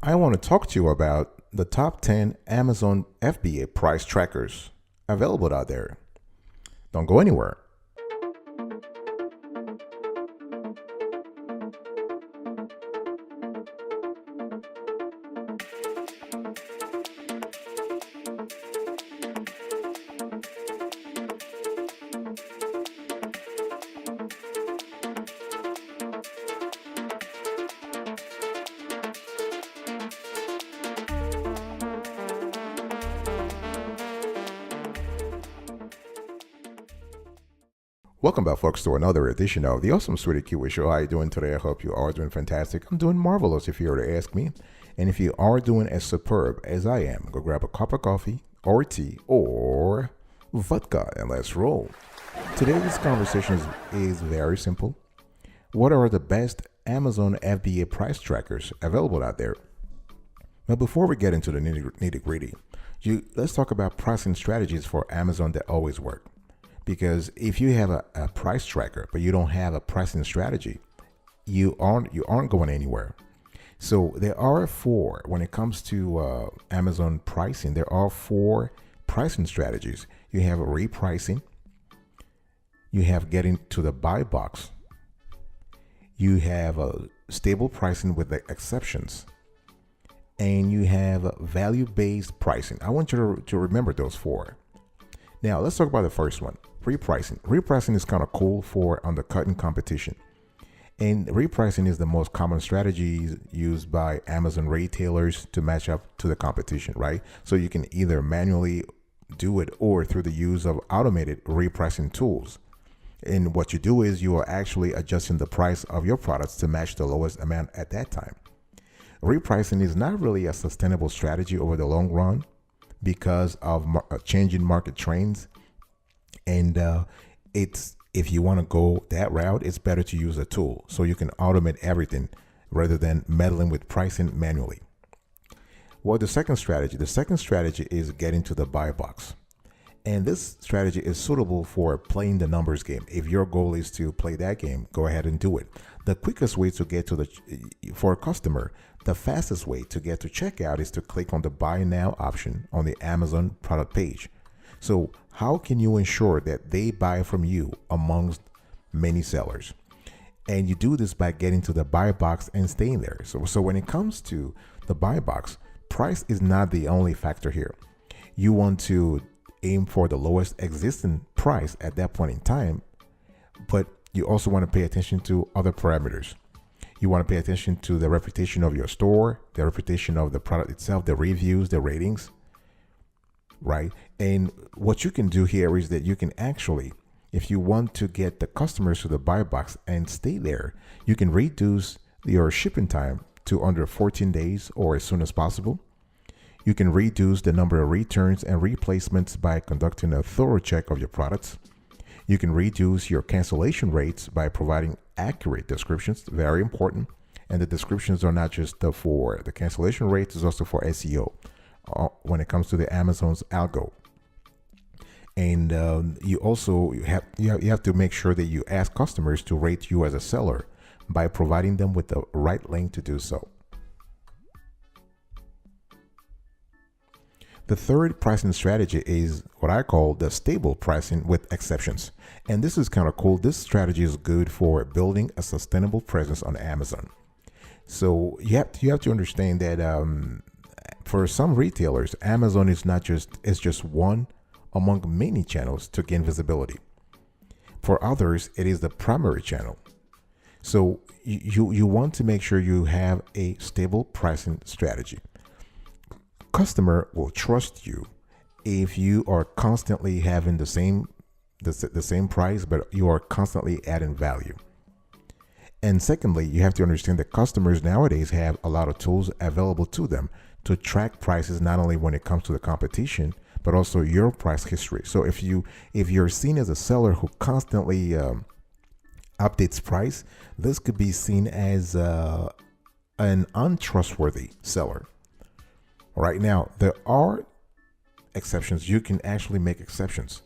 I want to talk to you about the top 10 Amazon FBA price trackers available out there. Don't go anywhere. Welcome back, folks, to another edition of the Awesome Sweetie Kiwi Show. How are you doing today? I hope you are doing fantastic. I'm doing marvelous, if you were to ask me. And if you are doing as superb as I am, go grab a cup of coffee or tea or vodka and let's roll. Today's conversation is very simple. What are the best Amazon FBA price trackers available out there? But before we get into the nitty gritty, let's talk about pricing strategies for Amazon that always work. Because if you have a price tracker, but you don't have a pricing strategy, you aren't going anywhere. So there are four, when it comes to Amazon pricing, there are four pricing strategies. You have repricing, you have getting to the buy box, you have stable pricing with the exceptions, and you have value-based pricing. I want you to remember those four. Now let's talk about the first one, repricing. Repricing is kind of cool for undercutting competition. And repricing is the most common strategy used by Amazon retailers to match up to the competition, right? So you can either manually do it or through the use of automated repricing tools. And what you do is you are actually adjusting the price of your products to match the lowest amount at that time. Repricing is not really a sustainable strategy over the long run because of changing market trends. And if you want to go that route, it's better to use a tool so you can automate everything rather than meddling with pricing manually. Well, the second strategy is getting to the buy box. And this strategy is suitable for playing the numbers game. If your goal is to play that game, go ahead and do it. The quickest way to get to for a customer, the fastest way to get to checkout is to click on the buy now option on the Amazon product page. So how can you ensure that they buy from you amongst many sellers? And you do this by getting to the buy box and staying there. So when it comes to the buy box, price is not the only factor here. You want to aim for the lowest existing price at that point in time, but you also want to pay attention to other parameters. You want to pay attention to the reputation of your store, the reputation of the product itself, the reviews, the ratings, right? And what you can do here is that you can actually, if you want to get the customers to the buy box and stay there, you can reduce your shipping time to under 14 days or as soon as possible. You can reduce the number of returns and replacements by conducting a thorough check of your products. You can reduce your cancellation rates by providing accurate descriptions, very important. And the descriptions are not just for the cancellation rates, it's also for SEO when it comes to the Amazon's algo. And you have to make sure that you ask customers to rate you as a seller by providing them with the right link to do so. The third pricing strategy is what I call the stable pricing with exceptions. And this is kind of cool. This strategy is good for building a sustainable presence on Amazon. So you have to understand that for some retailers, Amazon is just one among many channels to gain visibility. For others, it is the primary channel. So you want to make sure you have a stable pricing strategy. Customer will trust you if you are constantly having the same price, but you are constantly adding value. And secondly, you have to understand that customers nowadays have a lot of tools available to them to track prices, not only when it comes to the competition, but also your price history. So if you're seen as a seller who constantly updates price, this could be seen as an untrustworthy seller. Right now, there are exceptions. You can actually make exceptions.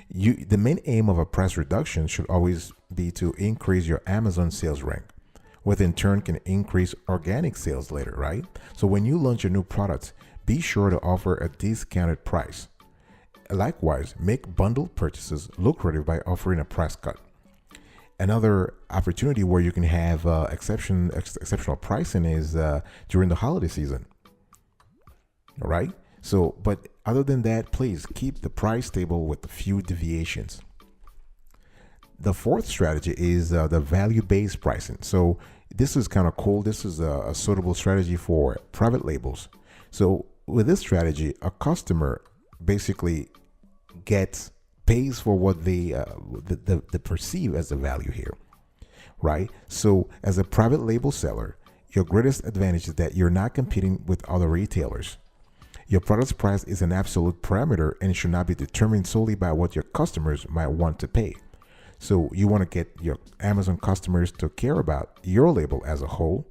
The main aim of a price reduction should always be to increase your Amazon sales rank. which in turn can increase organic sales later, right? So when you launch a new product, be sure to offer a discounted price. Likewise, make bundled purchases lucrative by offering a price cut. Another opportunity where you can have exceptional pricing is during the holiday season. All right. So, but other than that, please keep the price stable with a few deviations. The fourth strategy is the value-based pricing. So this is kind of cool. This is a suitable strategy for private labels. So with this strategy, a customer basically pays for what they perceive as the value here, right? So as a private label seller, your greatest advantage is that you're not competing with other retailers. Your product's price is an absolute parameter and it should not be determined solely by what your customers might want to pay. So you want to get your Amazon customers to care about your label as a whole.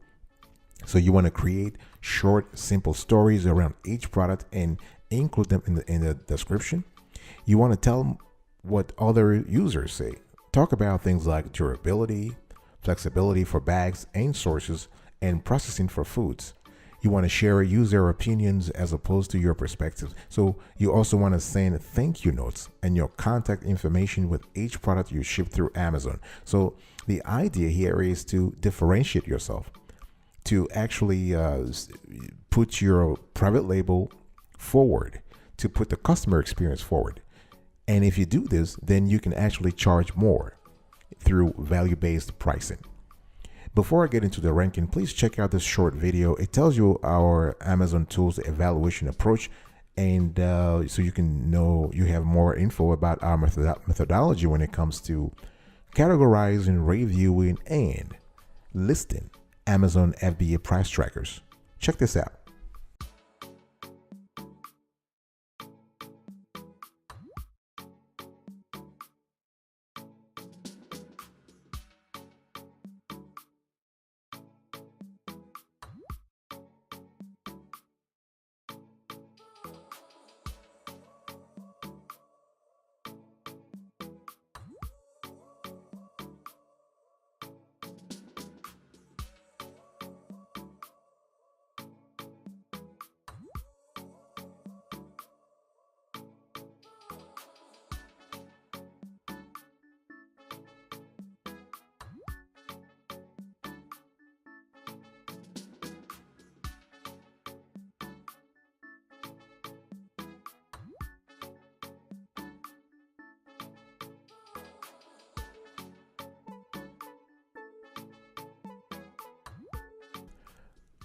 So you want to create short, simple stories around each product and include them in the description. You want to tell them what other users say. Talk about things like durability, flexibility for bags and sources, and processing for foods. You want to share user opinions as opposed to your perspective. So you also want to send thank you notes and your contact information with each product you ship through Amazon. So the idea here is to differentiate yourself, to actually put your private label forward, to put the customer experience forward. And if you do this, then you can actually charge more through value-based pricing. Before I get into the ranking, please check out this short video. It tells you our Amazon tools evaluation approach, and so you can know, you have more info about our methodology when it comes to categorizing, reviewing, and listing Amazon FBA price trackers. Check this out.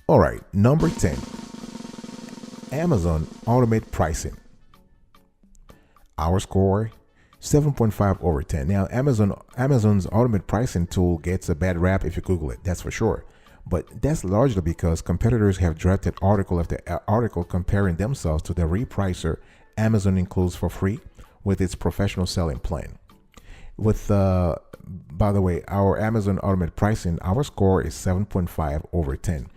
All right, number 10, Amazon Automate Pricing. Our score, 7.5 over 10. Now, Amazon's Automate Pricing tool gets a bad rap if you Google it, that's for sure. But that's largely because competitors have drafted article after article comparing themselves to the repricer Amazon includes for free with its professional selling plan. With, by the way, our Amazon Automate Pricing, our score is 7.5 over 10.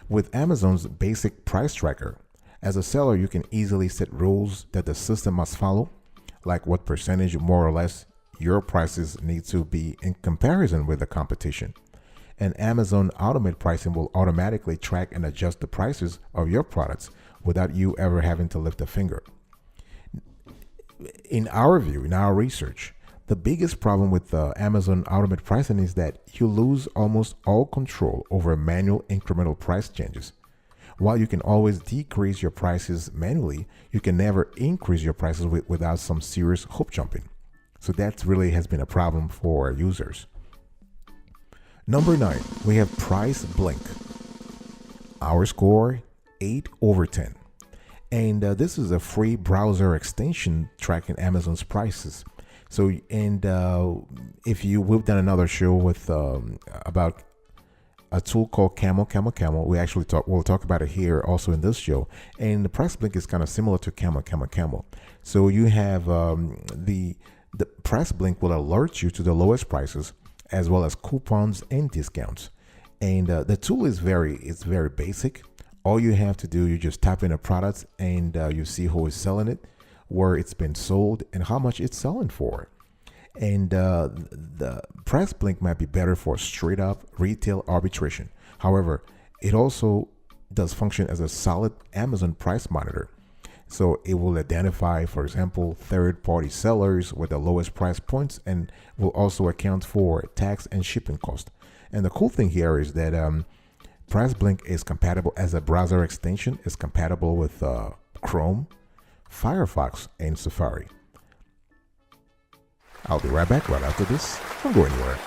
With Amazon's basic price tracker, as a seller, you can easily set rules that the system must follow, like what percentage more or less your prices need to be in comparison with the competition. And Amazon Automate Pricing will automatically track and adjust the prices of your products without you ever having to lift a finger. In our view, in our research, the biggest problem with Amazon Automate Pricing is that you lose almost all control over manual incremental price changes. While you can always decrease your prices manually, you can never increase your prices without some serious hoop jumping. So that really has been a problem for users. Number 9, we have Price Blink. Our score, 8 over 10. And this is a free browser extension tracking Amazon's prices. So, and we've done another show with about a tool called Camel. We actually we'll talk about it here also in this show. And the Price Blink is kind of similar to Camel. So you have the Price Blink will alert you to the lowest prices as well as coupons and discounts. And the tool is very basic. All you have to do, you just type in a product and you see who is selling it, where it's been sold, and how much it's selling for. And the price blink might be better for straight up retail arbitration. However, it also does function as a solid Amazon price monitor. So it will identify, for example, third-party sellers with the lowest price points, and will also account for tax and shipping cost. And the cool thing here is that Price Blink is compatible as a browser extension. It's compatible with Chrome, Firefox, and Safari. I'll be right back right after this. Don't go anywhere.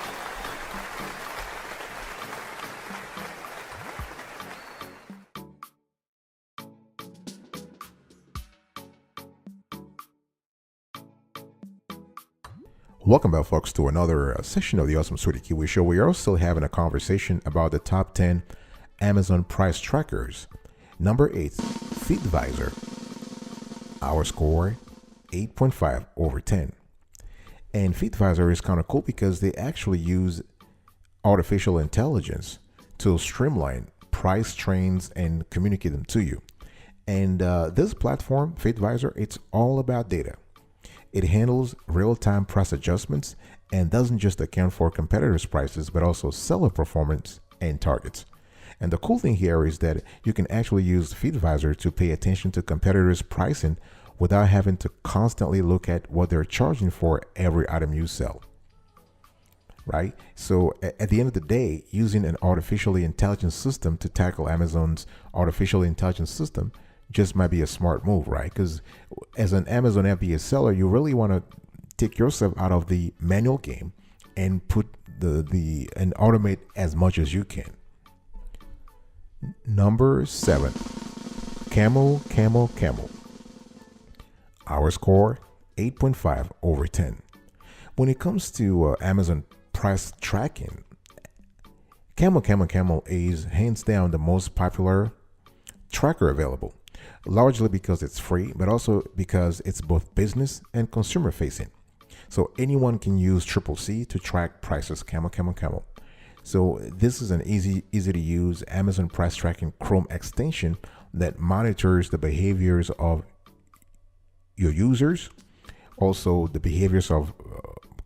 Welcome back, folks, to another session of the Awesome Sweetie Kiwi Show. We are still having a conversation about the top 10 Amazon price trackers. Number 8, FeedVisor. Our score, 8.5 over 10. And FeedVisor is kind of cool because they actually use artificial intelligence to streamline price trends and communicate them to you. And this platform, FeedVisor, it's all about data. It handles real-time price adjustments and doesn't just account for competitors' prices, but also seller performance and targets. And the cool thing here is that you can actually use FeedVisor to pay attention to competitors' pricing without having to constantly look at what they're charging for every item you sell. Right? So at the end of the day, using an artificially intelligent system to tackle Amazon's artificial intelligence system just might be a smart move, right? Because as an Amazon FBA seller, you really want to take yourself out of the manual game and put and automate as much as you can. Number 7, Camel. Our score, 8.5 over 10. When it comes to Amazon price tracking, Camel is hands down the most popular tracker available, largely because it's free, but also because it's both business and consumer facing. So anyone can use CCC to track prices, Camel. So this is an easy to use Amazon price tracking Chrome extension that monitors the behaviors of your users, also the behaviors of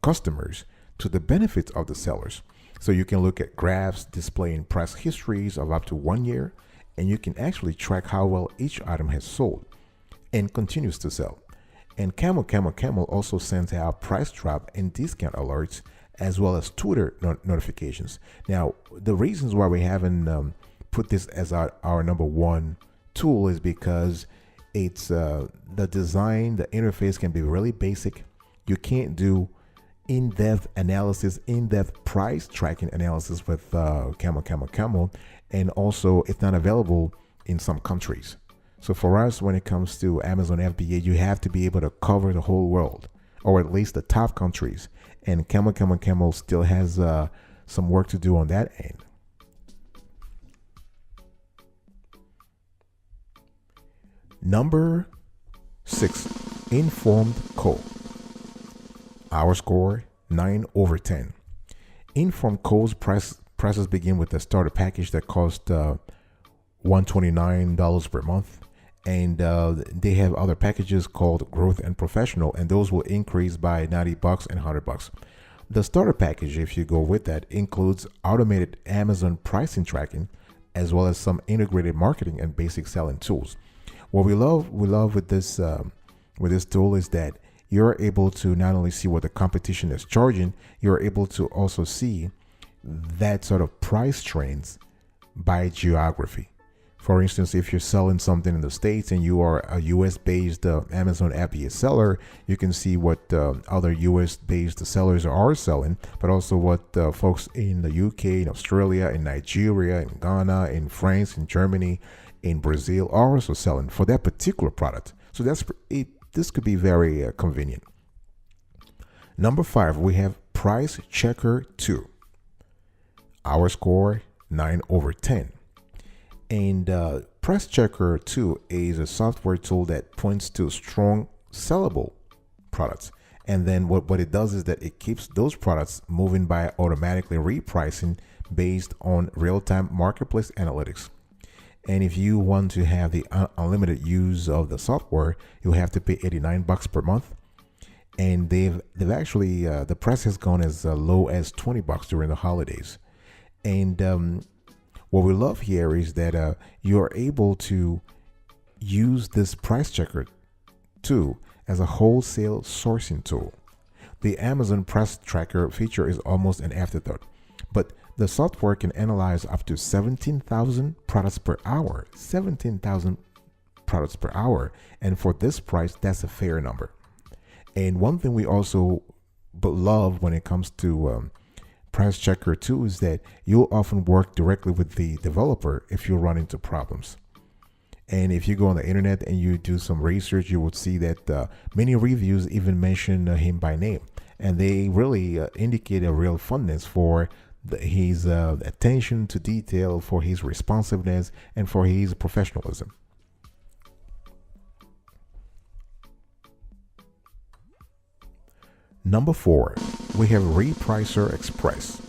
customers, to the benefits of the sellers. So you can look at graphs displaying price histories of up to 1 year, and you can actually track how well each item has sold and continues to sell. And Camel also sends out price drop and discount alerts, as well as Twitter notifications. Now, the reasons why we haven't put this as our number one tool is because it's the design, the interface can be really basic. You can't do in-depth analysis, in-depth price tracking analysis with Camel, and also it's not available in some countries. So for us, when it comes to Amazon FBA, you have to be able to cover the whole world, or at least the top countries. And Camel still has some work to do on that end. Number 6, Informed Co. Our score, 9 over 10. Informed Co's prices begin with a starter package that costs $129 per month. And they have other packages called Growth and Professional, and those will increase by $90 and $100. The starter package, if you go with that, includes automated Amazon pricing tracking, as well as some integrated marketing and basic selling tools. What we love with this tool is that you're able to not only see what the competition is charging, you're able to also see that sort of price trends by geography. For instance, if you're selling something in the States and you are a US-based Amazon FBA seller, you can see what other US-based sellers are selling, but also what folks in the UK, in Australia, in Nigeria, in Ghana, in France, in Germany, in Brazil are also selling for that particular product. So this could be very convenient. Number 5, we have Price Checker 2. Our score, 9 over 10. And Price Checker 2 is a software tool that points to strong sellable products. And then what it does is that it keeps those products moving by automatically repricing based on real-time marketplace analytics. And if you want to have the unlimited use of the software, you'll have to pay $89 per month. and they've actually the price has gone as low as $20 during the holidays. And what we love here is that you're able to use this price checker tool as a wholesale sourcing tool. The Amazon Price Tracker feature is almost an afterthought, but the software can analyze up to 17,000 products per hour. 17,000 products per hour. And for this price, that's a fair number. And one thing we also love when it comes to Price Checker 2 is that you'll often work directly with the developer if you run into problems. And if you go on the internet and you do some research, you would see that many reviews even mention him by name. And they really indicate a real fondness for his attention to detail, for his responsiveness, and for his professionalism. Number 4, we have Repricer Express.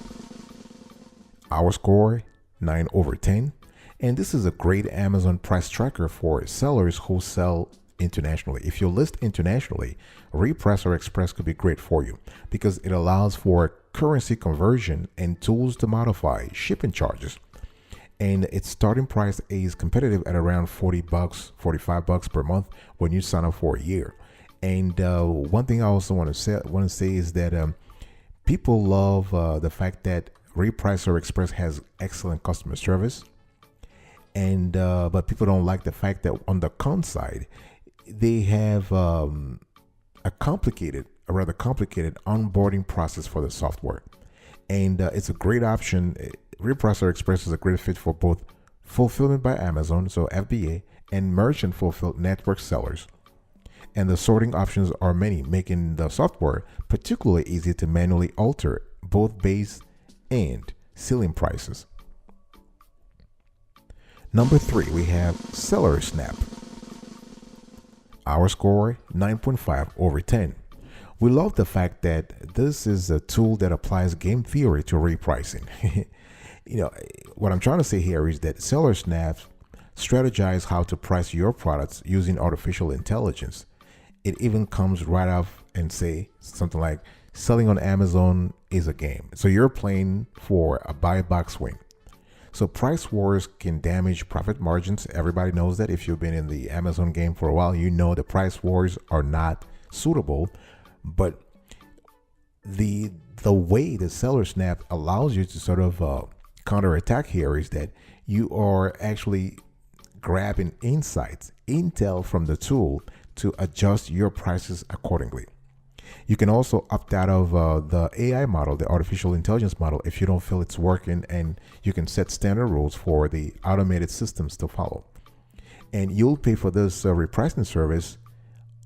Our score, 9/10. And this is a great Amazon price tracker for sellers who sell internationally. If you list internationally, Repricer Express could be great for you because it allows for currency conversion and tools to modify shipping charges. And its starting price is competitive at around $40, $45 per month when you sign up for a year. And one thing I also want to say is that people love the fact that Repricer Express has excellent customer service. And but people don't like the fact that on the con side, they have a rather complicated onboarding process for the software. And it's a great option. Repricer Express is a great fit for both fulfillment by Amazon, so FBA, and merchant fulfilled network sellers. And the sorting options are many, making the software particularly easy to manually alter both base and ceiling prices. Number 3, we have Seller Snap. Our score, 9.5/10. We love the fact that this is a tool that applies game theory to repricing. What I'm trying to say here is that Seller Snap strategize how to price your products using artificial intelligence. It even comes right off and say something like, selling on Amazon is a game. So you're playing for a buy box win. So price wars can damage profit margins. Everybody knows that. If you've been in the Amazon game for a while, you know the price wars are not suitable. But the way the Seller Snap allows you to sort of counterattack here is that you are actually grabbing intel from the tool to adjust your prices accordingly. You can also opt out of the AI model, the artificial intelligence model, if you don't feel it's working, and you can set standard rules for the automated systems to follow. And you'll pay for this repricing service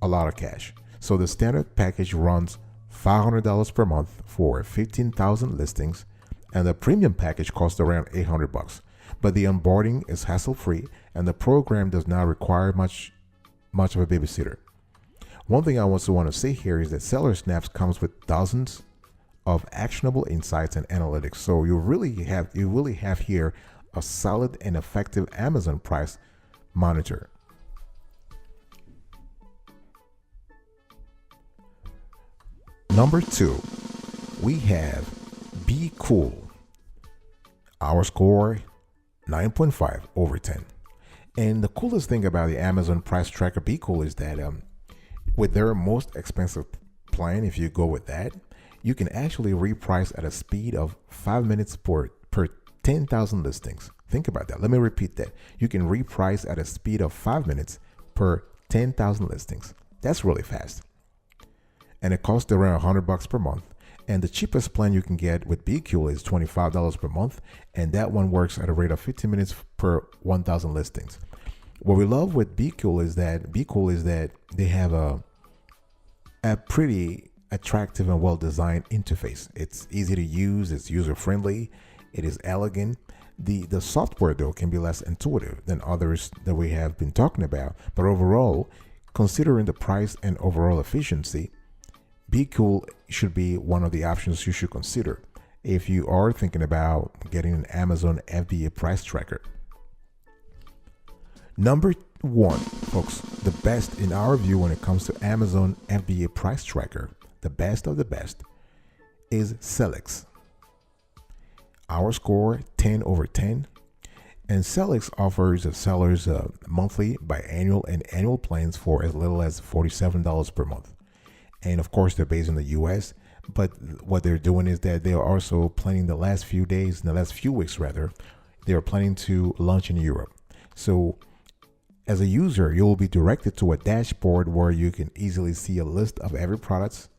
a lot of cash. So the standard package runs $500 per month for 15,000 listings, and the premium package costs around $800. But the onboarding is hassle-free, and the program does not require much of a babysitter. One thing I also want to say here is that Seller Snaps comes with dozens of actionable insights and analytics. So you really have here a solid and effective Amazon price monitor. Number 2, we have Be Cool. Our score, 9.5/10. And the coolest thing about the Amazon price tracker Be Cool is that with their most expensive plan, if you go with that, you can actually reprice at a speed of 5 minutes per 10,000 listings. Think about that. Let me repeat that. You can reprice at a speed of 5 minutes per 10,000 listings. That's really fast. And it costs around $100 per month. And the cheapest plan you can get with BQ is $25 per month. And that one works at a rate of 15 minutes per 1,000 listings. What we love with BQ is that they have a pretty attractive and well-designed interface. It's easy to use, it's user-friendly, it is elegant. The software, though, can be less intuitive than others that we have been talking about. But overall, considering the price and overall efficiency, BQ should be one of the options you should consider if you are thinking about getting an Amazon FBA price tracker. Number 1 Folks, the best in our view when it comes to Amazon FBA price tracker, the best of the best, is Selix. Our score 10 over 10. And Selix offers sellers monthly, biannual, and annual plans for as little as $47 per month. And of course, they're based in the US. But what they're doing is that they are also planning the last few weeks, they are planning to launch in Europe. So as a user, you will be directed to a dashboard where you can easily see a list of every product,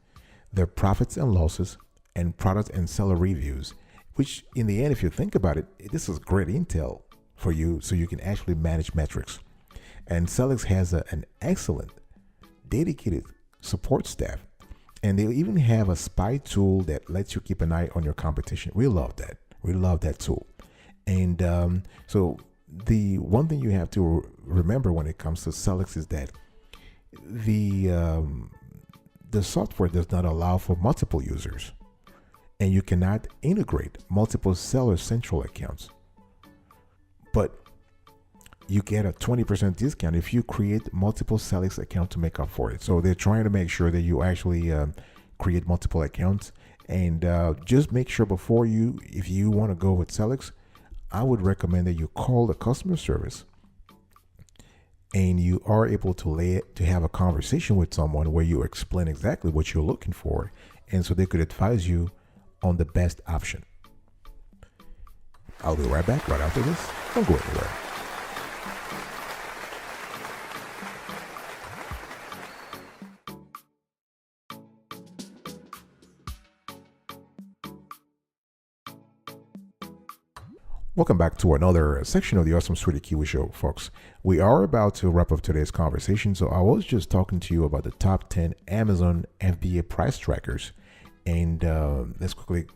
their profits and losses, and product and seller reviews, which in the end, if you think about it, this is great intel for you so you can actually manage metrics. And Selix has an excellent dedicated support staff, and they even have a spy tool that lets you keep an eye on your competition. We love that. We love that tool. And so the one thing you have to remember when it comes to Selix is that the software does not allow for multiple users, and you cannot integrate multiple seller central accounts. But you get a 20% discount if you create multiple Selix accounts to make up for it. So they're trying to make sure that you actually create multiple accounts. And just make sure if you want to go with Selix, I would recommend that you call the customer service and you are able to have a conversation with someone where you explain exactly what you're looking for. And so they could advise you on the best option. I'll be right back right after this. Don't go anywhere. Welcome back to another section of the Awesome Sweetie Kiwi Show, folks. We are about to wrap up today's conversation, so I was just talking to you about the top 10 Amazon FBA price trackers, and let's quickly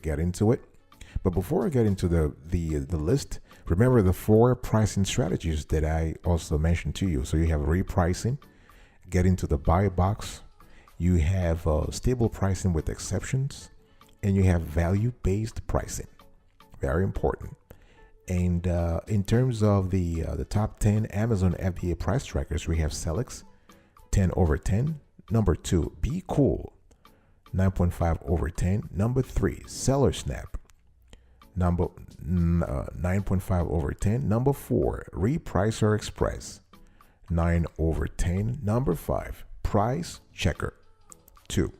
get into it. But before I get into the list, remember the 4 pricing strategies that I also mentioned to you. So you have repricing, get into the buy box, you have stable pricing with exceptions, and you have value-based pricing. Very important. And in terms of the top 10 Amazon FBA price trackers, we have Selix, 10 over 10. Number 2, Be Cool, 9.5 over 10. Number 3, Seller Snap, number 9.5 over 10. Number 4, Repricer Express, 9 over 10. Number 5, Price Checker, 2,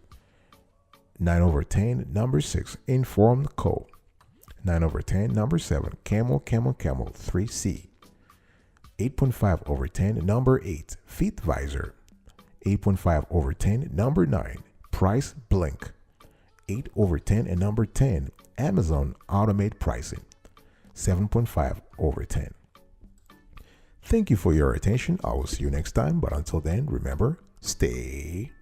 9 over 10. Number 6, Informed Co., 9 over 10. Number 7, Camel 3C, 8.5 over 10. Number 8, FitVisor, 8.5 over 10. Number 9, Price Blink, 8 over 10. And number 10, Amazon Automate Pricing, 7.5 over 10. Thank you for your attention. I will see you next time. But until then, remember, stay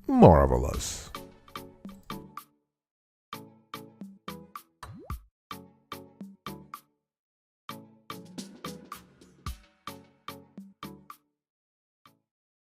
marvelous.